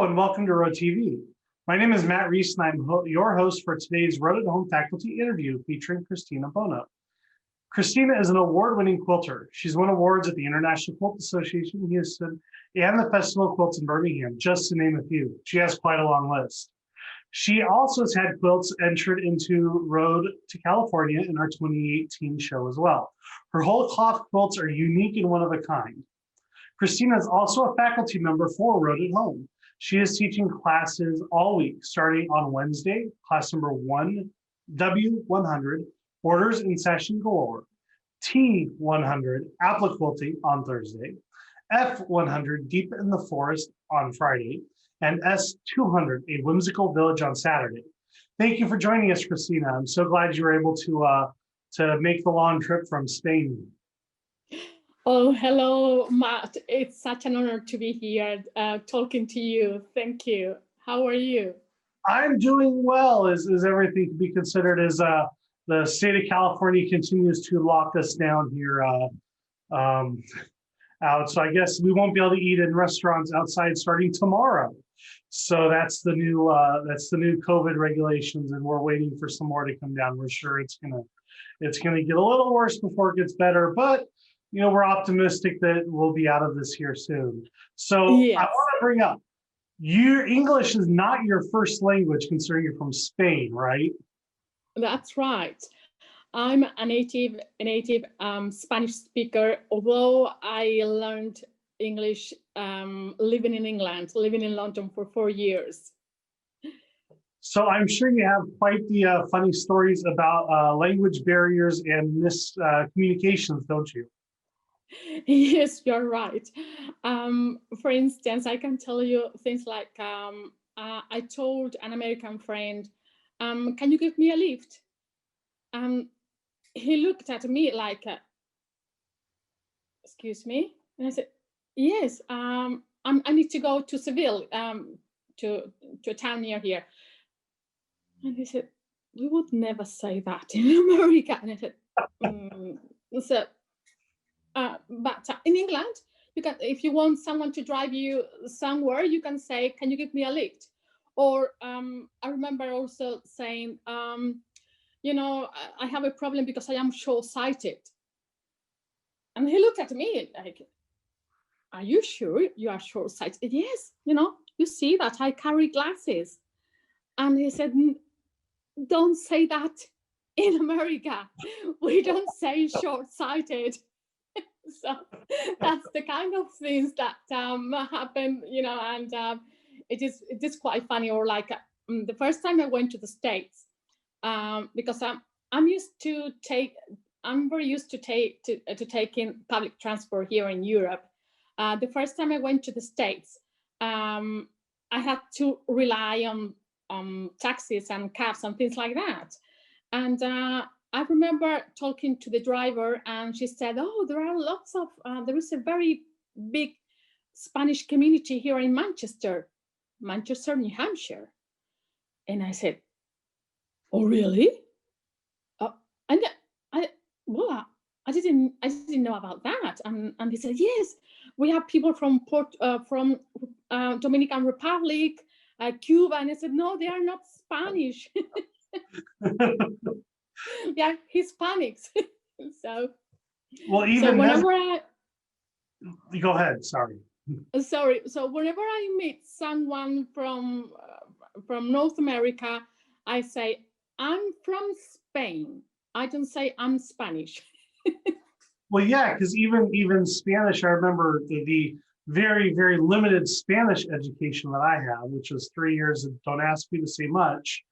Hello and welcome to Road TV. My name is Matt Reese and I'm your host for today's Road at Home faculty interview featuring Cristina Bono. Cristina is an award-winning quilter. She's won awards at the International Quilt Association in Houston and the Festival of Quilts in Birmingham, just to name a few. She has quite a long list. She also has had quilts entered into Road to California in our 2018 show as well. Her whole cloth quilts are unique and one of a kind. Cristina is also a faculty member for Road at Home. She is teaching classes all week, starting on Wednesday, class number 1W100, Orders in Sashing Galore, T100, Applique Quilting on Thursday, F100, Deep in the Forest on Friday, and S200, a Whimsical Village on Saturday. Thank you for joining us, Cristina. I'm so glad you were able to make the long trip from Spain. Oh, hello, Matt. It's such an honor to be here talking to you. Thank you. How are you? I'm doing well. Is everything to be considered as the state of California continues to lock us down here out. So I guess we won't be able to eat in restaurants outside starting tomorrow. So that's the new COVID regulations, and we're waiting for some more to come down. We're sure it's gonna get a little worse before it gets better, but you know, we're optimistic that we'll be out of this here soon. So yes. I want to bring up, your English is not your first language, considering you're from Spain, right? That's right. I'm a native Spanish speaker, although I learned English living in England, living in London for 4 years. So I'm sure you have quite the funny stories about language barriers and miscommunications, don't you? Yes, you're right. For instance, I can tell you things like I told an American friend, can you give me a lift? He looked at me like, excuse me? And I said, yes, I need to go to Seville, to a town near here. And he said, we would never say that in America. And I said, so, but in England, you can, if you want someone to drive you somewhere, you can say, can you give me a lift? Or I remember also saying, you know, I have a problem because I am short-sighted. And he looked at me like, are you sure you are short-sighted? Yes, you know, you see that I carry glasses. And he said, don't say that in America. We don't say short-sighted. So that's the kind of things that happen, you know, and it is quite funny. Or like the first time I went to the States, because I'm very used to taking public transport here in Europe. The first time I went to the States, I had to rely on taxis and cabs and things like that. And I remember talking to the driver, and she said, oh, there are lots of, there is a very big Spanish community here in Manchester, New Hampshire. And I said, oh, really? And I didn't know about that. And he said, yes, we have people from Dominican Republic, Cuba. And I said, no, they are not Spanish. Yeah, Hispanics. So well, even so whenever go ahead, sorry. So whenever I meet someone from North America, I say I'm from Spain. I don't say I'm Spanish. Well, yeah, because even Spanish, I remember the very, very limited Spanish education that I had, which was 3 years, and don't ask me to say much.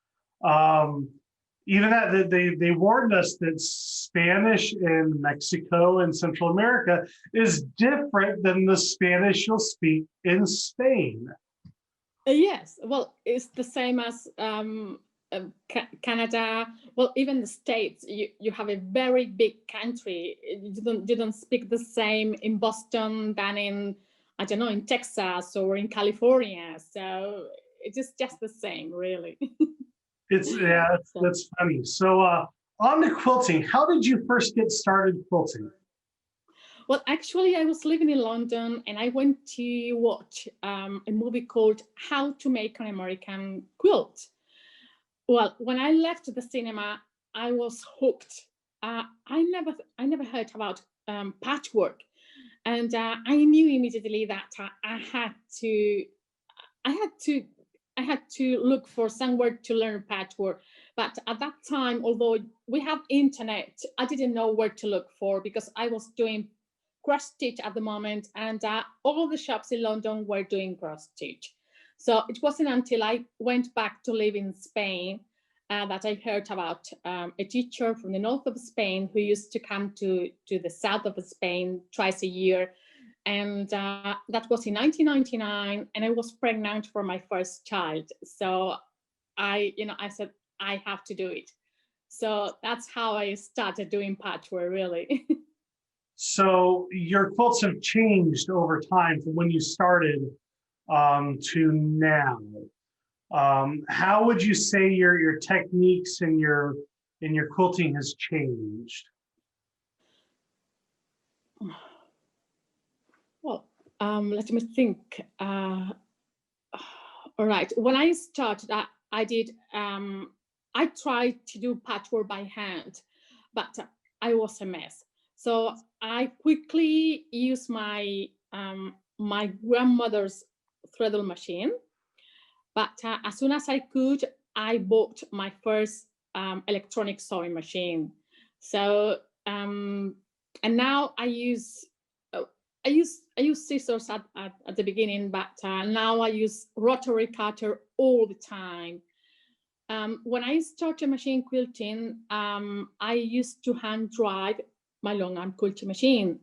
Even that they warned us that Spanish in Mexico and Central America is different than the Spanish you'll speak in Spain. Yes, well, it's the same as Canada. Well, even the States. You have a very big country. You don't speak the same in Boston than in, I don't know, in Texas or in California. So it is just the same, really. That's funny. So on to quilting, how did you first get started quilting? Well, actually, I was living in London and I went to watch a movie called How to Make an American Quilt. Well, when I left the cinema, I was hooked. I never heard about patchwork, and I knew immediately that I had to look for somewhere to learn patchwork. But at that time, although we have internet, I didn't know where to look for because I was doing cross stitch at the moment, and all the shops in London were doing cross stitch. So it wasn't until I went back to live in Spain that I heard about a teacher from the north of Spain who used to come to the south of Spain twice a year. And that was in 1999, and I was pregnant for my first child. So I said, I have to do it. So that's how I started doing patchwork, really. So your quilts have changed over time from when you started to now. How would you say your techniques and your quilting has changed? Well, let me think. All right. When I started, I tried to do patchwork by hand, but I was a mess. So I quickly used my my grandmother's threadle machine. But as soon as I could, I bought my first electronic sewing machine. So and now I use scissors at the beginning, but now I use rotary cutter all the time. When I started machine quilting, I used to hand drive my long arm quilting machine.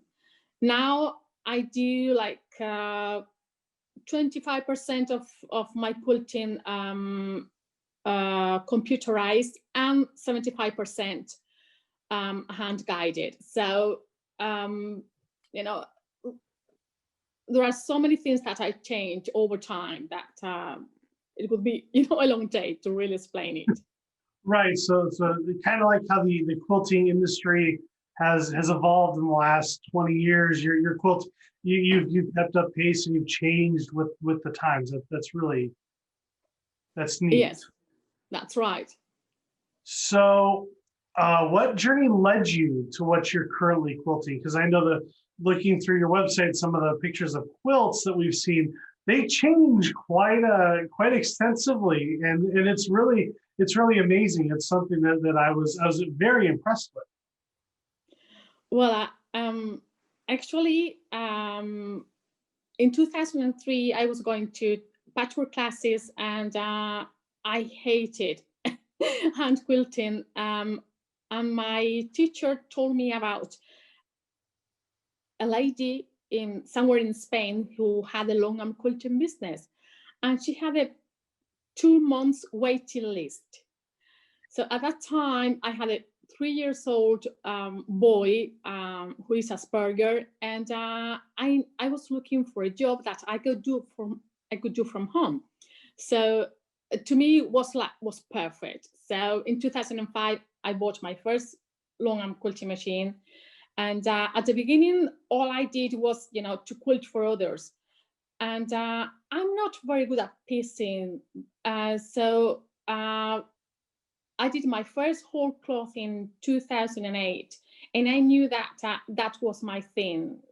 Now I do like 25% of my quilting computerized and 75% hand guided. So there are so many things that I changed over time that it would be a long day to really explain it. Right. So kind of like how the quilting industry has evolved in the last 20 years. Your quilt, you've kept up pace and you've changed with the times. That's neat. Yes, that's right. So what journey led you to what you're currently quilting? Because I know that looking through your website, some of the pictures of quilts that we've seen, they change quite extensively, and it's really amazing. It's something that I was very impressed with. Well, actually, in 2003, I was going to patchwork classes, and I hated hand quilting. And my teacher told me about a lady somewhere in Spain who had a long arm quilting business, and she had a 2 months waiting list. So at that time, I had a 3-year-old boy who is Asperger, and I was looking for a job that I could do from home. So to me, was perfect. So in 2005, I bought my first long arm quilting machine, and at the beginning, all I did was to quilt for others, and I'm not very good at piecing, so I did my first whole cloth in 2008, and I knew that that was my thing,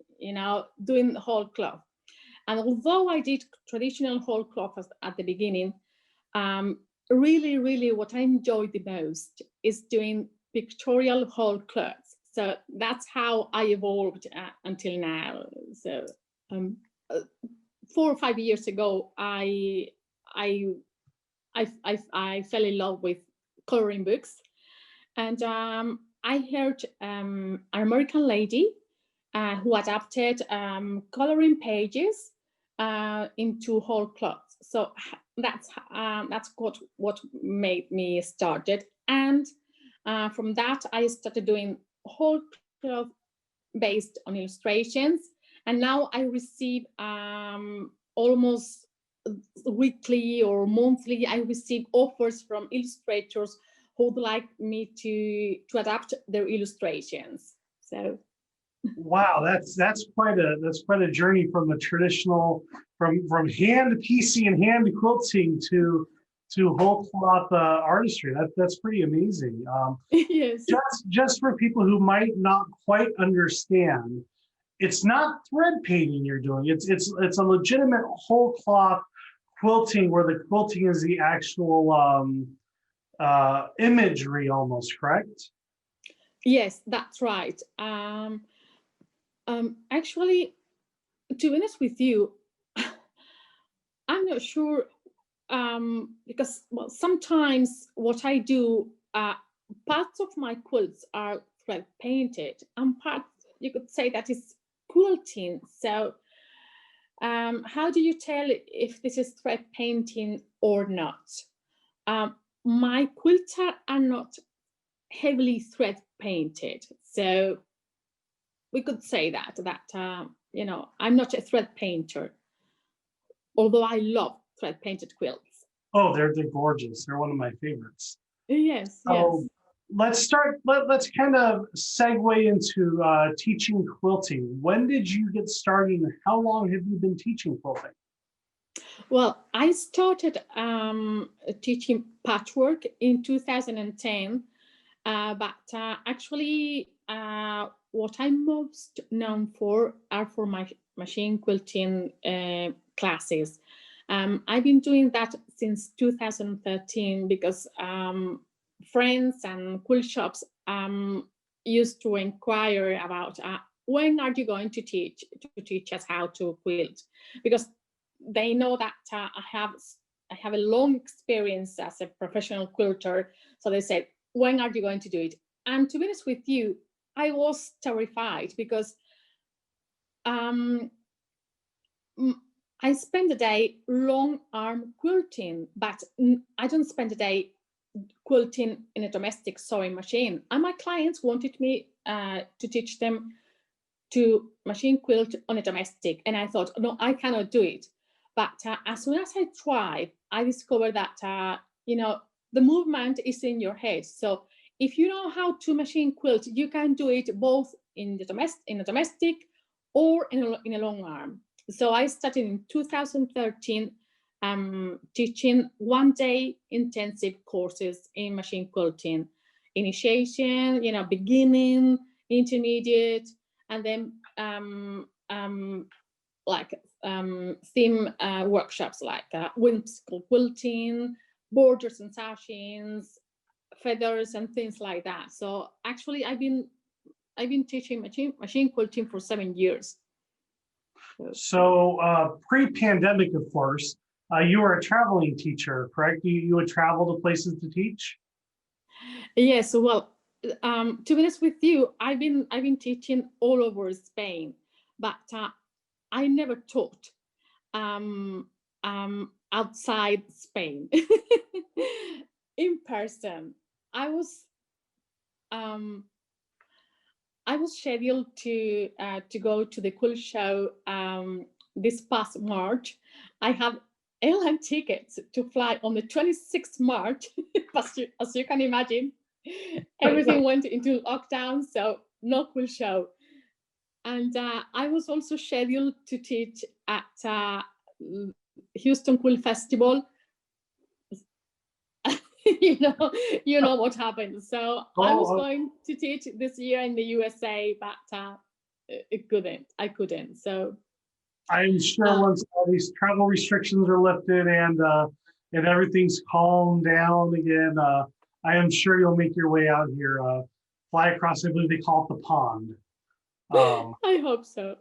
doing the whole cloth. And although I did traditional whole cloth at the beginning, really, really what I enjoyed the most is doing pictorial whole cloths. So that's how I evolved until now. So 4 or 5 years ago, I fell in love with coloring books, and I heard an American lady who adapted coloring pages into whole cloths. So that's what made me started, and from that I started doing whole cloth based on illustrations, and now I receive almost weekly or monthly, I receive offers from illustrators who would like me to adapt their illustrations. So Wow, that's quite a journey from the traditional from hand piecing and hand quilting to whole cloth artistry. That's pretty amazing. Yes. Just for people who might not quite understand, it's not thread painting you're doing. It's a legitimate whole cloth quilting where the quilting is the actual imagery almost, correct? Yes, that's right. Actually, to be honest with you, I'm not sure, because well, sometimes what I do, parts of my quilts are thread painted, and parts you could say that is quilting. So, how do you tell if this is thread painting or not? My quilts are not heavily thread painted, so we could say that you know, I'm not a thread painter, although I love thread painted quilts. Oh, they're gorgeous. They're one of my favorites. Yes, So yes. let's start. Let's kind of segue into teaching quilting. When did you get started, and how long have you been teaching quilting? Well, I started teaching patchwork in 2010, but actually, what I'm most known for are for my machine quilting classes. I've been doing that since 2013 because friends and quilt shops used to inquire about when are you going to teach us how to quilt, because they know that I have a long experience as a professional quilter. So they said, when are you going to do it? And to be honest with you, I was terrified because I spend a day long arm quilting, but I don't spend a day quilting in a domestic sewing machine. And my clients wanted me to teach them to machine quilt on a domestic. And I thought, no, I cannot do it. But as soon as I tried, I discovered that, you know, the movement is in your head. So if you know how to machine quilt, you can do it both in a domestic or in a long arm. So I started in 2013 teaching one-day intensive courses in machine quilting, initiation, you know, beginning, intermediate, and then theme workshops like whimsical quilting, borders and sashings, feathers, and things like that. So actually, I've been teaching machine quilting for 7 years. So pre-pandemic, of course, you were a traveling teacher, correct? You would travel to places to teach? Yes, well, to be honest with you, I've been teaching all over Spain, but I never taught outside Spain in person. I was scheduled to go to the quilt show this past March. I have airline tickets to fly on the 26th March, as you can imagine. Everything went into lockdown, so no quilt show. And I was also scheduled to teach at Houston Quilt Festival. you know what happened. So I was going to teach this year in the USA, but I couldn't. So I'm sure once all these travel restrictions are lifted and everything's calmed down again, I am sure you'll make your way out here, fly across. I believe they call it the pond. I hope so.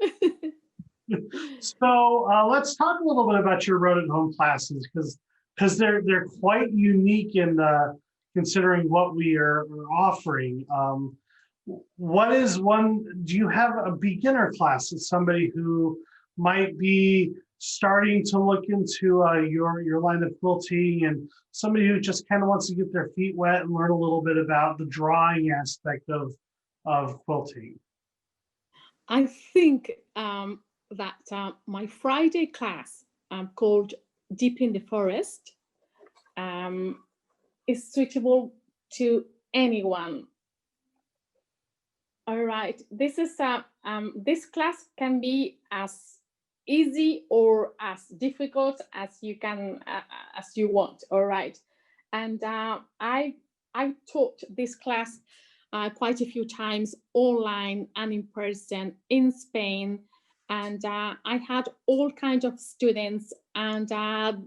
So let's talk a little bit about your road at home classes because they're quite unique in considering what we are offering. What is one? Do you have a beginner class? As somebody who might be starting to look into your line of quilting, and somebody who just kind of wants to get their feet wet and learn a little bit about the drawing aspect of quilting? I think that my Friday class called Deep in the Forest is suitable to anyone. All right. This class can be as easy or as difficult as you want. All right. And I taught this class quite a few times online and in person in Spain. And I had all kinds of students, and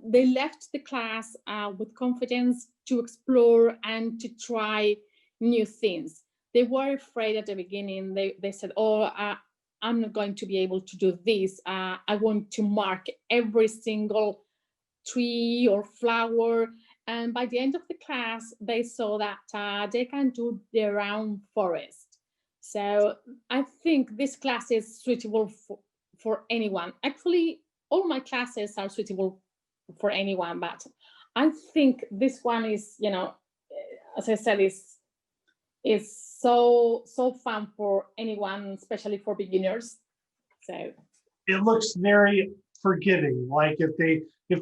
they left the class with confidence to explore and to try new things. They were afraid at the beginning. They said, oh, I'm not going to be able to do this. I want to mark every single tree or flower. And by the end of the class, they saw that they can do their own forest. So I think this class is suitable for anyone. Actually, all my classes are suitable for anyone, but I think this one is, as I said, is so fun for anyone, especially for beginners. So it looks very forgiving. Like if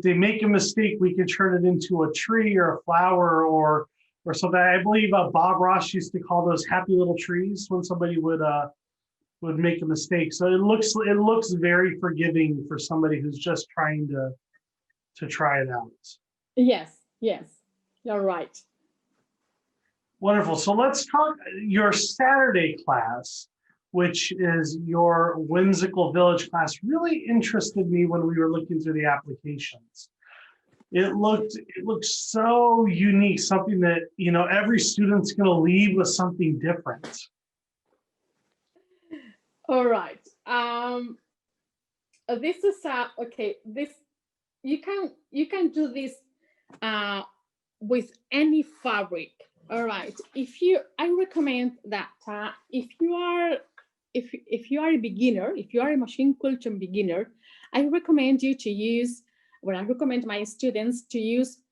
they make a mistake, we can turn it into a tree or a flower or something. I believe Bob Ross used to call those happy little trees when somebody would make a mistake. So it looks very forgiving for somebody who's just trying to try it out. Yes, you're right. Wonderful. So let's talk your Saturday class, which is your Whimsical Village class. Really interested me when we were looking through the applications. It looked so unique, something that every student's going to leave with something different. All right. This is okay. This you can do this with any fabric. All right. I recommend that if you are a beginner, if you are a machine quilting beginner, I recommend you to use. Well, I recommend my students to use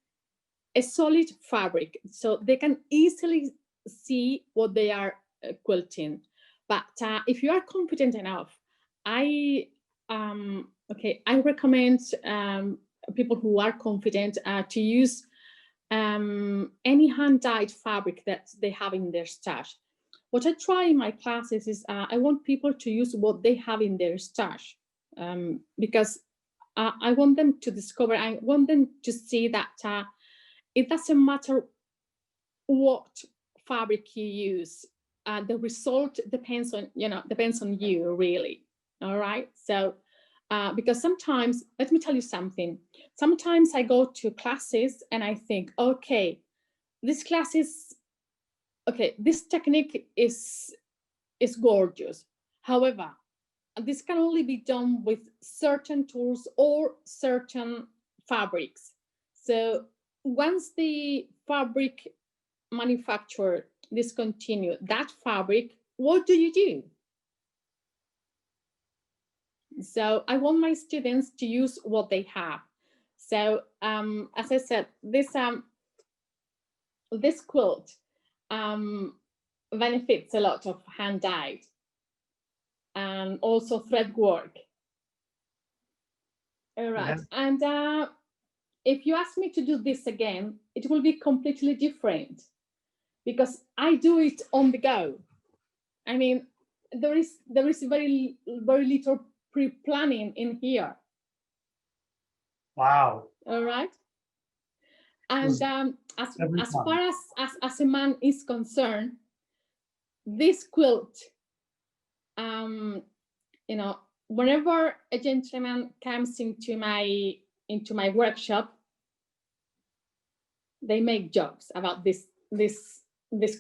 a solid fabric so they can easily see what they are quilting. But if you are confident enough, I recommend people who are confident to use any hand-dyed fabric that they have in their stash. What I try in my classes is I want people to use what they have in their stash because I want them to discover, I want them to see that it doesn't matter what fabric you use. The result depends on you really. All right. So because sometimes, let me tell you something. Sometimes I go to classes and I think, okay, this class is okay. This technique is gorgeous. However, this can only be done with certain tools or certain fabrics. So once the fabric manufacturer discontinue that fabric, what do? So I want my students to use what they have. So as I said, this quilt benefits a lot of hand dyed and also thread work. All right. Yeah. And if you ask me to do this again, it will be completely different because I do it on the go. I mean, there is very little pre-planning in here. Wow. All right. And as far as a man is concerned, this quilt, whenever a gentleman comes into my workshop, they make jokes about this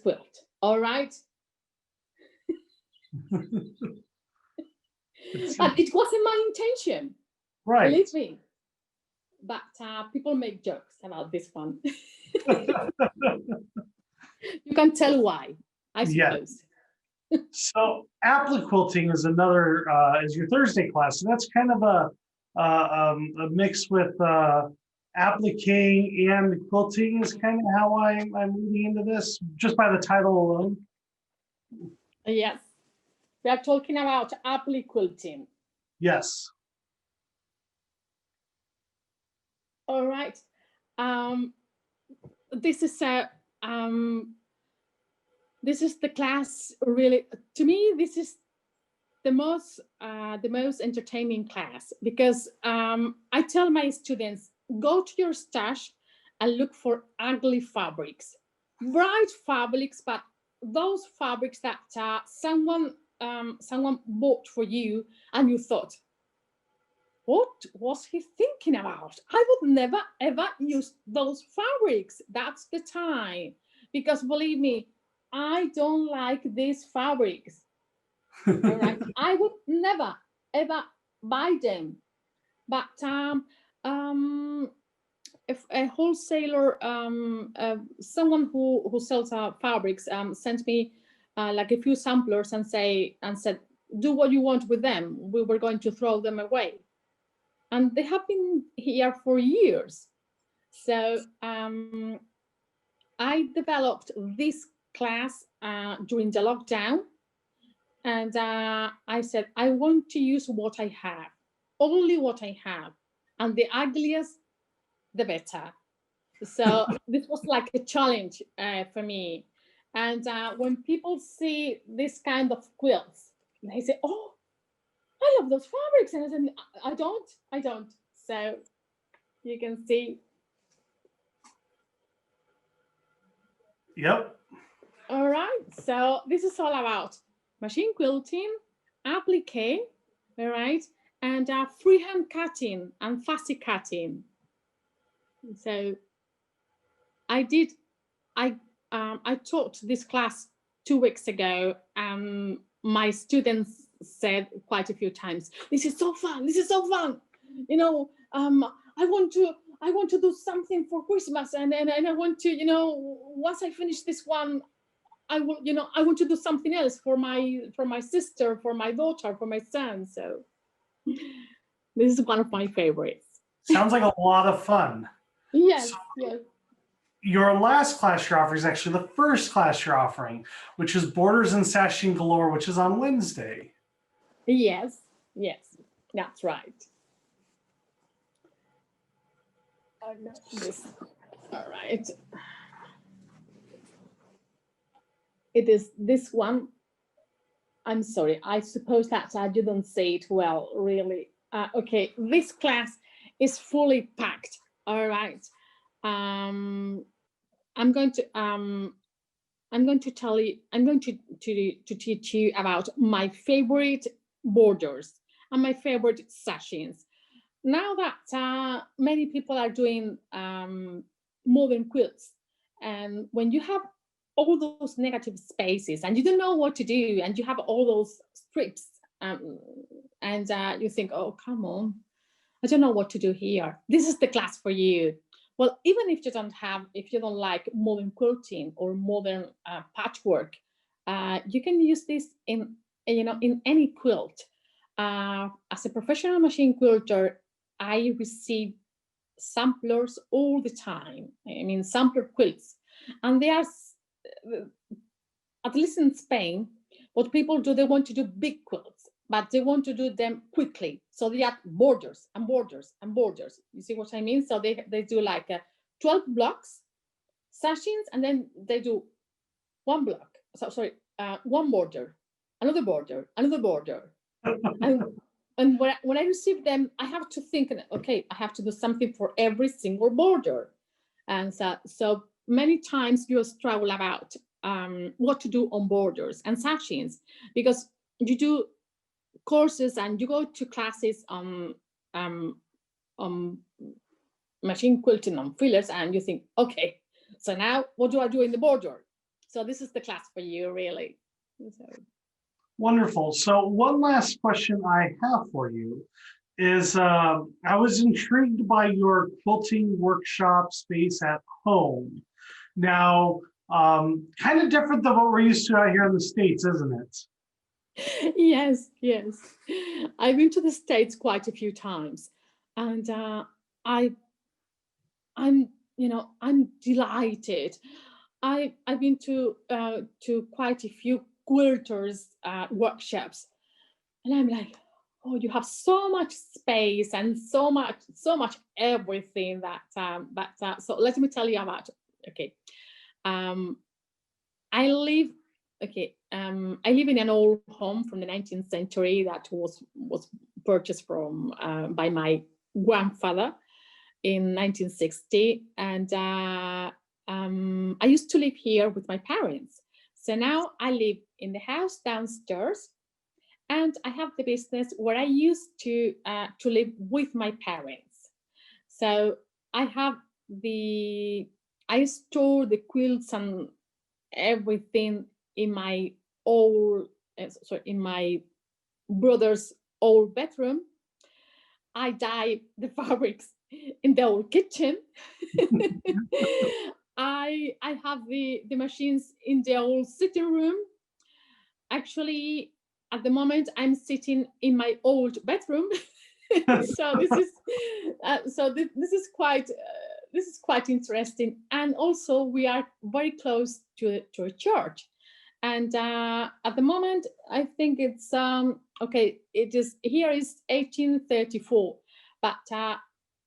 quilt. All right. But it wasn't my intention, right? Believe me. But people make jokes about this one. You can tell why, I suppose. Yeah. So applique quilting is another is your Thursday class. So that's kind of a mix with appliquing and quilting is kind of how I'm reading into this just by the title alone. Yes, we are talking about applique quilting. Yes. All right. This is a this is the class really, to me, this is the most entertaining class, because I tell my students, go to your stash and look for ugly fabrics, bright fabrics, but those fabrics that someone bought for you and you thought, what was he thinking about? I would never ever use those fabrics. That's the time, because believe me, I don't like these fabrics. All right, I would never ever buy them. But if a wholesaler, someone who sells fabrics, sent me like a few samplers and said, do what you want with them. We were going to throw them away, and they have been here for years. So I developed this class during the lockdown, and I said, I want to use what I have, only what I have, and the ugliest, the better. So this was like a challenge for me. And when people see this kind of quilts, they say, oh, I love those fabrics. And I said, I don't. So you can see. Yep. All right. So this is all about machine quilting, applique, all right, and freehand cutting and fussy cutting. So I taught this class 2 weeks ago. My students said quite a few times, this is so fun, this is so fun. You know, I want to do something for Christmas, and I want to, you know, once I finish this one, I will, you know, I want to do something else for my sister, for my daughter, for my son. So this is one of my favorites. Sounds like a lot of fun. Yes, So, yes. your last class you're offering is actually the first class you're offering, which is Borders and Sashing Galore, which is on Wednesday. Yes, that's right. This, all right. It is this one. I'm sorry, I suppose that I didn't say it well, really. Okay, this class is fully packed. All right. I'm going to tell you, I'm going to teach you about my favorite borders and my favorite sashings. Now that many people are doing modern quilts, and when you have all those negative spaces and you don't know what to do, and you have all those strips, and you think, oh, come on, I don't know what to do here. This is the class for you. Well, even if you don't like modern quilting or modern patchwork, you can use this in any quilt. As a professional machine quilter, I receive samplers all the time. I mean, sampler quilts, and they are, at least in Spain, what people do, they want to do big quilts, but they want to do them quickly. So they add borders and borders and borders. You see what I mean? So they do like 12 blocks, sashings, and then they do one block. So sorry, one border, another border, another border. And when I receive them, I have to think, okay, I have to do something for every single border. And so many times you struggle about what to do on borders and sashings, because you do courses and you go to classes on machine quilting, on fillers, and you think, okay, so now what do I do in the border? So this is the class for you, really. So. Wonderful. So one last question I have for you is, I was intrigued by your quilting workshop space at home. Now, kind of different than what we're used to out here in the States, isn't it? Yes. I've been to the States quite a few times, and I'm delighted. I've been to quite a few quilters workshops, and I'm like, oh, you have so much space and so much everything that so let me tell you about. Okay, I live okay, I live in an old home from the 19th century that was purchased from by my grandfather in 1960, and I used to live here with my parents. So now I live in the house downstairs, and I have the business where I used to live with my parents. So I store the quilts and everything in my in my brother's old bedroom. I dye the fabrics in the old kitchen. I have the machines in the old sitting room. Actually, at the moment, I'm sitting in my old bedroom. So this is quite interesting. And also, we are very close to a church. And at the moment, I think it's okay. It is here is 1834, but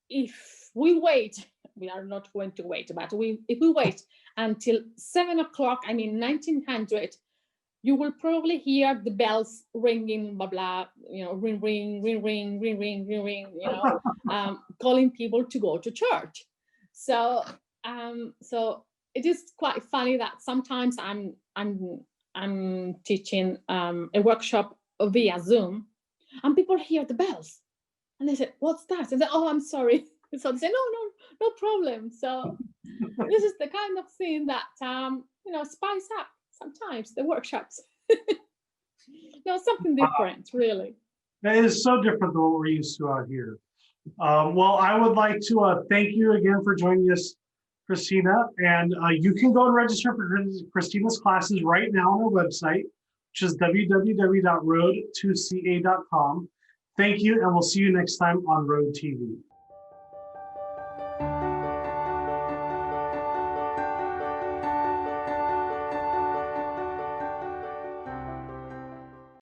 if we wait, we are not going to wait. But if we wait until 7 o'clock, I mean 1900, you will probably hear the bells ringing, blah blah. You know, ring ring ring ring ring ring ring ring. You know, calling people to go to church. So it is quite funny that sometimes I'm teaching a workshop via Zoom, and people hear the bells, and they say, "What's that?" And they say, "Oh, I'm sorry." So they say, "No problem." So this is the kind of thing that spice up sometimes the workshops. Something different, really. That is so different than what we're used to out here. Well, I would like to thank you again for joining us, Cristina. And you can go and register for Cristina's classes right now on our website, which is www.road2ca.com. Thank you, and we'll see you next time on Road TV.